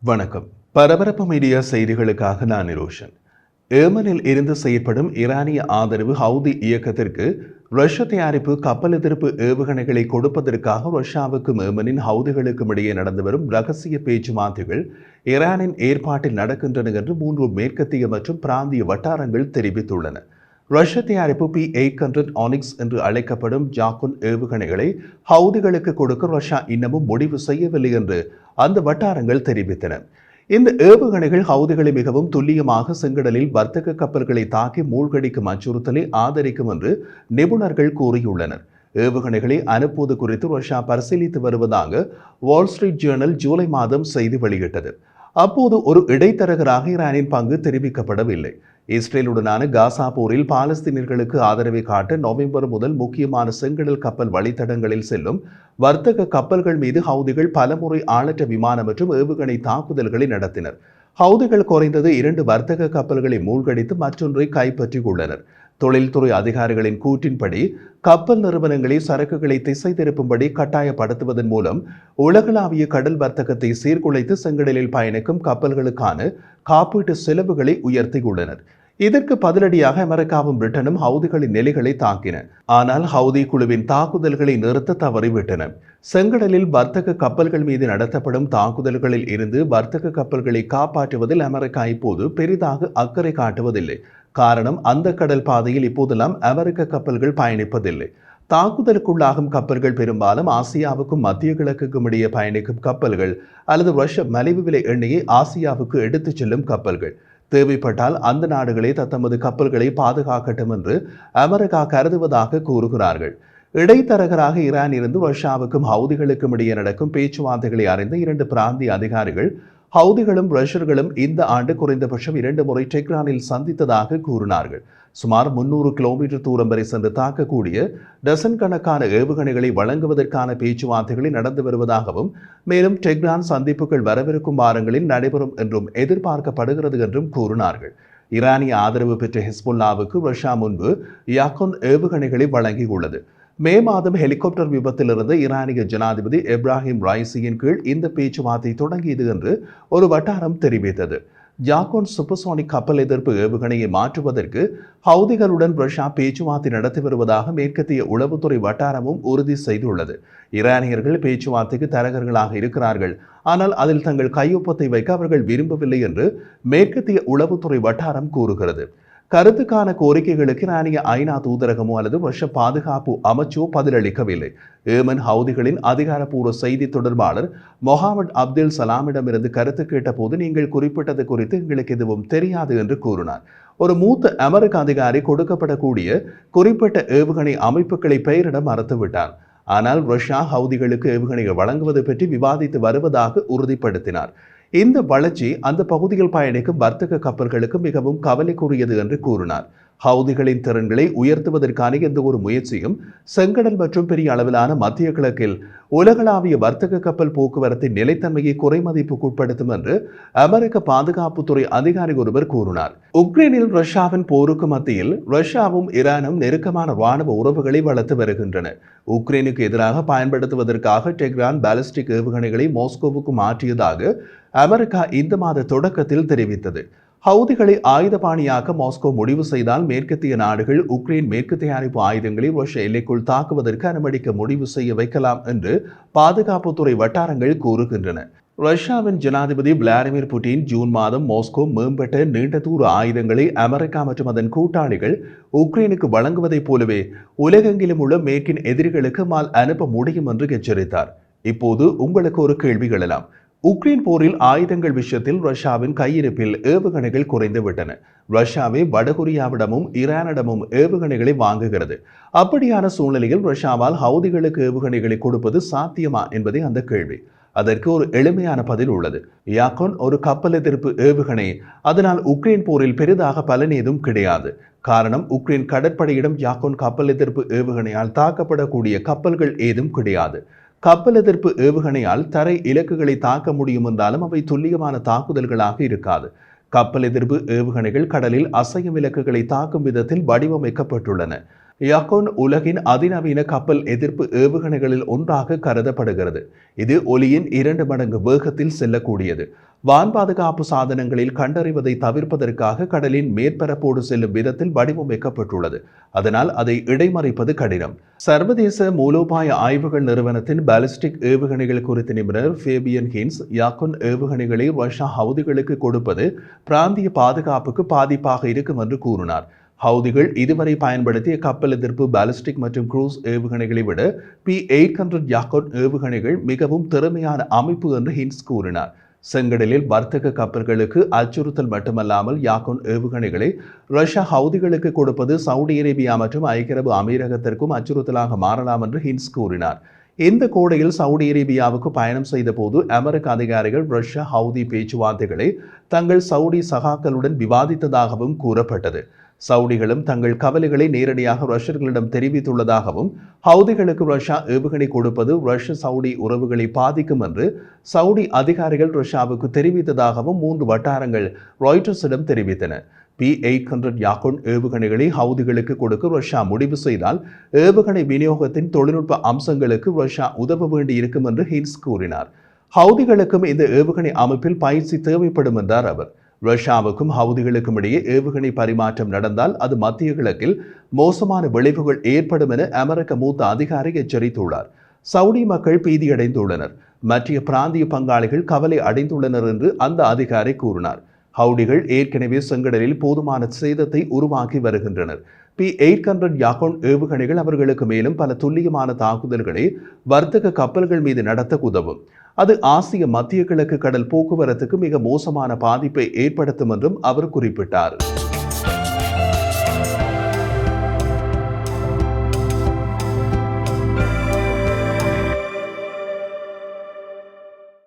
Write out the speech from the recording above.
வணக்கம். பரபரப்பு மீடியா செய்திகளுக்காக நான் நிரோஷன். ஏமனில் இருந்து செயற்படும் ஈரானிய ஆதரவு ஹவுதி இயக்கத்திற்கு ரஷ்ய தயாரிப்பு கப்பல் எதிர்ப்பு ஏவுகணைகளை கொடுப்பதற்காக ரஷ்யாவுக்கும் ஏமனின் ஹவுதிகளுக்கும் இடையே நடந்து வரும் ரகசிய பேச்சுவார்த்தைகள் ஈரானின் ஏற்பாட்டில் நடக்கின்றன என்று 3 மேற்கத்திய மற்றும் பிராந்திய வட்டாரங்கள் தெரிவித்துள்ளன. ரஷ்ய தயாரிப்பு P-800 ஆனிக்ஸ் என்று அழைக்கப்படும் ஜாக்குன் ஏவுகணைகளை ஹவுதிகளுக்கு கொடுக்க ரஷ்யா இன்னமும் முடிவு செய்யவில்லை என்று அந்த வட்டாரங்கள் தெரிவித்தன. இந்த ஏவுகணைகள் ஹவுதிகளை மிகவும் துல்லியமாக செங்கடலில் வர்த்தக கப்பல்களை தாக்கி மூழ்கடிக்கும் அச்சுறுத்தலை ஆதரிக்கும் என்று நிபுணர்கள் கூறியுள்ளனர். ஏவுகணைகளை அனுப்புவது குறித்து ரஷ்யா பரிசீலித்து வருவதாக வால் ஸ்ட்ரீட் ஜேர்னல் ஜூலை மாதம் செய்தி வெளியிட்டது. அப்போது ஒரு இடைத்தரகராக ஈரானின் பங்கு தெரிவிக்கப்படவில்லை. இஸ்ரேலுடனான காசா போரில் பாலஸ்தீனியர்களுக்கு ஆதரவை காட்ட நவம்பர் முதல் முக்கியமான செங்கடல் கப்பல் வழித்தடங்களில் செல்லும் வர்த்தக கப்பல்கள் மீது ஹவுதிகள் பலமுறை ஆளற்ற விமான மற்றும் ஏவுகணை தாக்குதல்களை நடத்தினர். ஹவுதிகள் குறைந்தது 2 வர்த்தக கப்பல்களை மூழ்கடித்து மற்றொன்றை கைப்பற்றிக் கொண்டனர். தொழில்துறை அதிகாரிகளின் கூற்றின்படி கப்பல் நிறுவனங்களை சரக்குகளை திசை திருப்பும்படி கட்டாயப்படுத்துவதன் மூலம் உலகளாவிய கடல் வர்த்தகத்தை சீர்குலைத்து செங்கடலில் பயணிக்கும் கப்பல்களுக்கான காப்பீட்டு செலவுகளை உயர்த்தியுள்ளனர். இதற்கு பதிலடியாக அமெரிக்காவும் பிரிட்டனும் ஹவுதிகளின் நிலைகளை தாக்கின. ஆனால் ஹவுதி குழுவின் தாக்குதல்களை நிறுத்த தவறிவிட்டன. செங்கடலில் வர்த்தக கப்பல்கள் மீது நடத்தப்படும் தாக்குதல்களில் இருந்து வர்த்தக கப்பல்களை காப்பாற்றுவதில் அமெரிக்கா இப்போது பெரிதாக அக்கறை காட்டுவதில்லை. காரணம், அந்த கடல் பாதையில் இப்போதெல்லாம் அமெரிக்க கப்பல்கள் பயணிப்பதில்லை. தாக்குதலுக்குள்ளாகும் கப்பல்கள் பெரும்பாலும் ஆசியாவுக்கும் மத்திய கிழக்குக்கும் இடையே பயணிக்கும் கப்பல்கள் அல்லது ரஷ்ய மலிவு விலை எண்ணெயை ஆசியாவுக்கு எடுத்துச் செல்லும் கப்பல்கள். தேவைப்பட்டால் அந்த நாடுகளே தத்தமது கப்பல்களை பாதுகாக்கட்டும் என்று அமெரிக்கா கருதுவதாக கூறுகிறார்கள். இடைத்தரகராக ஈரான் இருந்து ரஷ்யாவுக்கும் ஹவுதிகளுக்கும் இடையே நடக்கும் பேச்சுவார்த்தைகளை அறிந்த 2 பிராந்திய அதிகாரிகள் ஹவுதிகளும் ரஷ்யர்களும் இந்த ஆண்டு குறைந்தபட்சம் 2 முறை டெஹ்ரானில் சந்தித்ததாக கூறினார்கள். சுமார் 300 கிலோமீட்டர் தூரம் வரை சென்று தாக்கக்கூடிய டசன் கணக்கான ஏவுகணைகளை வழங்குவதற்கான பேச்சுவார்த்தைகளை நடந்து வருவதாகவும், மேலும் டெஹ்ரான் சந்திப்புகள் வரவிருக்கும் வாரங்களில் நடைபெறும் என்றும் எதிர்பார்க்கப்படுகிறது என்றும் கூறினார்கள். ஈரானிய ஆதரவு பெற்ற ஹிஸ்புல்லாவுக்கு ரஷ்யா முன்பு யாக்கோன் ஏவுகணைகளை வழங்கியுள்ளது. மே மாதம் ஹெலிகாப்டர் விபத்திலிருந்து ஈரானிய ஜனாதிபதி இப்ராஹிம் ரைசியின் கீழ் இந்த பேச்சுவார்த்தை தொடங்கியது என்று ஒரு வட்டாரம் தெரிவித்தது. ஜாக்கோன் சூப்பர்சோனிக் கப்பல் எதிர்ப்பு ஏவுகணையை மாற்றுவதற்கு ஹவுதிகளுடன் ரஷ்யா பேச்சுவார்த்தை நடத்தி வருவதாக மேற்கத்திய உளவுத்துறை வட்டாரமும் உறுதி செய்துள்ளது. ஈரானியர்கள் பேச்சுவார்த்தைக்கு தரகர்களாக இருக்கிறார்கள், ஆனால் அதில் தங்கள் கையொப்பத்தை வைக்க அவர்கள் விரும்பவில்லை என்று மேற்கத்திய உளவுத்துறை வட்டாரம் கூறுகிறது. கருத்துக்கான கோரிக்கைகளுக்கு ஈரானிய ஐநா தூதரகமோ அல்லது ரஷ்ய பாதுகாப்பு அமைச்சோ பதிலளிக்கவில்லை. ஏமன் ஹவுதிகளின் அதிகாரப்பூர்வ செய்தி தொடர்பாளர் மொஹாமட் அப்துல் சலாமிடமிருந்து கருத்து கேட்டபோது, நீங்கள் குறிப்பிட்டது குறித்து எங்களுக்கு எதுவும் தெரியாது என்று கூறினார். ஒரு மூத்த அமெரிக்க அதிகாரி கொடுக்கப்படக்கூடிய குறிப்பிட்ட ஏவுகணை அமைப்புகளை பெயரிட மறுத்துவிட்டார். ஆனால் ரஷ்யா ஹவுதிகளுக்கு ஏவுகணைகள் வழங்குவது பற்றி விவாதித்து வருவதாக உறுதிப்படுத்தினார். இந்த வளர்ச்சி அந்த பகுதியில் பயணிக்கும் வர்த்தக கப்பல்களுக்கு மிகவும் கவலைக்குரியது என்று கூறினார். ஹவுதிகளின் திறன்களை உயர்த்துவதற்கான எந்த ஒரு முயற்சியும் செங்கடல் மற்றும் பெரிய அளவிலான மத்திய கிழக்கில் உலகளாவிய வர்த்தக கப்பல் போக்குவரத்தின் நிலைத்தன்மையை குறைமதிப்புக்குட்படுத்தும் என்று அமெரிக்க பாதுகாப்புத்துறை அதிகாரி ஒருவர் கூறினார். உக்ரைனில் ரஷ்யாவின் போருக்கு மத்தியில் ரஷ்யாவும் ஈரானும் நெருக்கமான இராணுவ உறவுகளை வளர்த்து வருகின்றன. உக்ரைனுக்கு எதிராக பயன்படுத்துவதற்காக டெஹ்ரான் பாலிஸ்டிக் ஏவுகணைகளை மாஸ்கோவுக்கு மாற்றியதாக அமெரிக்கா இந்த மாத தொடக்கத்தில் தெரிவித்தது. ஹவுதிகளை ஆயுதபாணியாக்க மாஸ்கோ முடிவு செய்தால் மேற்கத்திய நாடுகள் உக்ரைன் மேற்கு தயாரிப்பு ஆயுதங்களை ரஷ்ய எல்லைக்குள் தாக்குவதற்கு அனுமதிக்க முடிவு செய்ய வைக்கலாம் என்று பாதுகாப்புத்துறை வட்டாரங்கள் கூறுகின்றன. ரஷ்யாவின் ஜனாதிபதி விளாடிமிர் புட்டின் ஜூன் மாதம் மாஸ்கோ மேம்பட்ட நீண்ட தூர ஆயுதங்களை அமெரிக்கா மற்றும் அதன் கூட்டாளிகள் உக்ரைனுக்கு வழங்குவதைப் போலவே உலகெங்கிலும் உள்ள மேற்கின் எதிரிகளுக்கு அனுப்ப முடியும் என்று எச்சரித்தார். இப்போது உங்களுக்கு ஒரு கேள்வி எழலாம். உக்ரைன் போரில் ஆயுதங்கள் விஷயத்தில் ரஷ்யாவின் கையிருப்பில் ஏவுகணைகள் குறைந்துவிட்டன. ரஷ்யாவே வடகொரியாவிடமும் ஈரானிடமும் ஏவுகணைகளை வாங்குகிறது. அப்படியான சூழ்நிலையில் ரஷ்யாவால் ஹவுதிகளுக்கு ஏவுகணைகளை கொடுப்பது சாத்தியமா என்பதே அந்த கேள்வி. அதற்கு ஒரு எளிமையான பதில் உள்ளது. யாக்கோன் ஒரு கப்பல் எதிர்ப்பு ஏவுகணை. அதனால் உக்ரைன் போரில் பெரிதாக பலன் ஏதும் கிடையாது. காரணம், உக்ரைன் கடற்படையிடம் யாக்கோன் கப்பல் எதிர்ப்பு ஏவுகணையால் தாக்கப்படக்கூடிய கப்பல்கள் ஏதும் கிடையாது. கப்பல் எதிர்ப்பு ஏவுகணையால் தரை இலக்குகளை தாக்க முடியும் என்றாலும் அவை துல்லியமான தாக்குதல்களாக இருக்காது. கப்பல் எதிர்ப்பு ஏவுகணைகள் கடலில் அசையும் இலக்குகளை தாக்கும் விதத்தில் வடிவமைக்கப்பட்டுள்ளன. யாக்கோன் உலகின் அதிநவீன கப்பல் எதிர்ப்பு ஏவுகணைகளில் ஒன்றாக கருதப்படுகிறது. இது ஒலியின் 2 மடங்கு வேகத்தில் செல்லக்கூடியது. வான் பாதுகாப்பு சாதனங்களில் கண்டறிவதை தவிர்ப்பதற்காக கடலின் மேற்பரப்போடு செல்லும் விதத்தில் வடிவமைக்கப்பட்டுள்ளது. அதனால் அதை இடைமறிப்பது கடினம். சர்வதேச மூலோபாய ஆய்வுகள் நிறுவனத்தின் பாலிஸ்டிக் ஏவுகணைகள் குறித்த நிபுணர் ஃபேபியன் ஹின்ஸ், யாக்குன் ஏவுகணைகளை ரஷ்யா ஹவுதிகளுக்கு கொடுப்பது பிராந்திய பாதுகாப்புக்கு பாதிப்பாக இருக்கும் என்று கூறினார். ஹவுதிகள் இதுவரை பயன்படுத்திய கப்பல் எதிர்ப்பு பாலிஸ்டிக் மற்றும் குரூஸ் ஏவுகணைகளை விட P-800 யாக்கோன் ஏவுகணைகள் மிகவும் திறமையான அமைப்பு என்று ஹின்ஸ் கூறினார். செங்கடலில் வர்த்தக கப்பல்களுக்கு அச்சுறுத்தல் மட்டுமல்லாமல் யாக்கோன் ஏவுகணைகளை ரஷ்யா ஹவுதிகளுக்கு கொடுப்பது சவுதி அரேபியா மற்றும் ஐக்கிய அரபு அமீரகத்திற்கும் அச்சுறுத்தலாக மாறலாம் என்று ஹின்ஸ் கூறினார். இந்த கோடையில் சவுதி அரேபியாவுக்கு பயணம் செய்த போது அமெரிக்க அதிகாரிகள் ரஷ்யா ஹவுதி பேச்சுவார்த்தைகளை தங்கள் சவுதி சகாக்களுடன் விவாதித்ததாகவும் கூறப்பட்டது. சவுடிகளும் தங்கள் கவலைகளை நேரடியாக ரஷ்யர்களிடம் தெரிவித்துள்ளதாகவும், ஹவுதிகளுக்கு ரஷ்யா ஏவுகணை கொடுப்பது ரஷ்ய சவுடி உறவுகளை பாதிக்கும் என்று சவுடி அதிகாரிகள் ரஷ்யாவுக்கு தெரிவித்ததாகவும் 3 வட்டாரங்கள் ராய்ட்டர்ஸிடம் தெரிவித்தன. P-800 யாக்கோன் ஏவுகணைகளை ஹவுதிகளுக்கு கொடுக்க ரஷ்யா முடிவு செய்தால் ஏவுகணை விநியோகத்தின் தொழில்நுட்ப அம்சங்களுக்கு ரஷ்யா உதவ வேண்டியிருக்கும் என்று ஹின்ஸ் கூறினார். ஹவுதிகளுக்கும் இந்த ஏவுகணை அமைப்பில் பயிற்சி தேவைப்படும் என்றார் அவர். ரஷ்யாவுக்கும் ஹவுதிகளுக்கும் இடையே ஏவுகணை பரிமாற்றம் நடந்தால் அது மத்திய கிழக்கில் மோசமான விளைவுகள் ஏற்படும் என அமெரிக்க மூத்த அதிகாரி எச்சரித்துள்ளார். சவுடி மக்கள் பீதியடைந்துள்ளனர், மற்ற பிராந்திய பங்காளிகள் கவலை அடைந்துள்ளனர் என்று அந்த அதிகாரி கூறினார். ஹவுடிகள் ஏற்கனவே செங்கடலில் போதுமான சேதத்தை உருவாக்கி வருகின்றனர். P-800 யாக்கோன் ஏவுகணைகள் அவர்களுக்கு மேலும் பல துல்லியமான தாக்குதல்களை வர்த்தக கப்பல்கள் மீது நடத்த உதவும். அது ஆசிய மத்திய கிழக்கு கடல் போக்குவரத்துக்கு மிக மோசமான பாதிப்பை ஏற்படுத்தும் என்றும் அவர் குறிப்பிட்டார்.